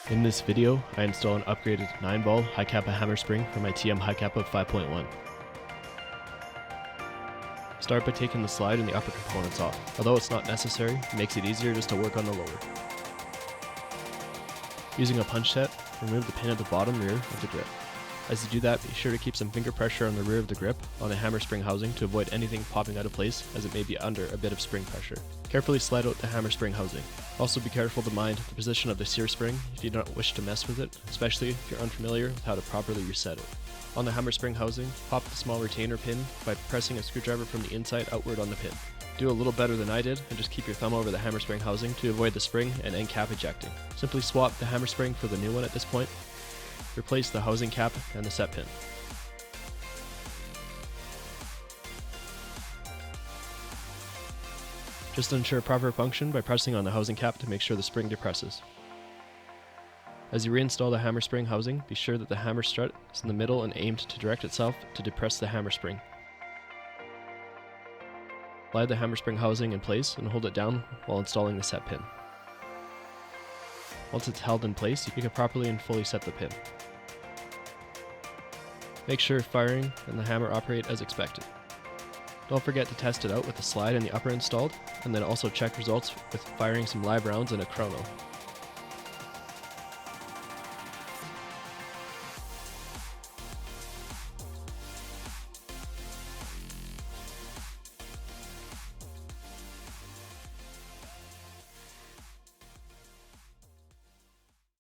In this video, I install an upgraded 9-ball Hi Capa hammer spring for my TM Hi Capa 5.1. Start by taking the slide and the upper components off. Although it's not necessary, it makes it easier just to work on the lower. Using a punch set, remove the pin at the bottom rear of the grip. As you do that, be sure to keep some finger pressure on the rear of the grip on the hammer spring housing to avoid anything popping out of place, as it may be under a bit of spring pressure. Carefully slide out the hammer spring housing. Also be careful to mind the position of the sear spring if you don't wish to mess with it, especially if you're unfamiliar with how to properly reset it. On the hammer spring housing, pop the small retainer pin by pressing a screwdriver from the inside outward on the pin. Do a little better than I did and just keep your thumb over the hammer spring housing to avoid the spring and end cap ejecting. Simply swap the hammer spring for the new one at this point. Replace the housing cap and the set pin. Just ensure proper function by pressing on the housing cap to make sure the spring depresses. As you reinstall the hammer spring housing, be sure that the hammer strut is in the middle and aimed to direct itself to depress the hammer spring. Slide the hammer spring housing in place and hold it down while installing the set pin. Once it's held in place, you can properly and fully set the pin. Make sure firing and the hammer operate as expected. Don't forget to test it out with the slide and the upper installed, and then also check results with firing some live rounds and a chrono.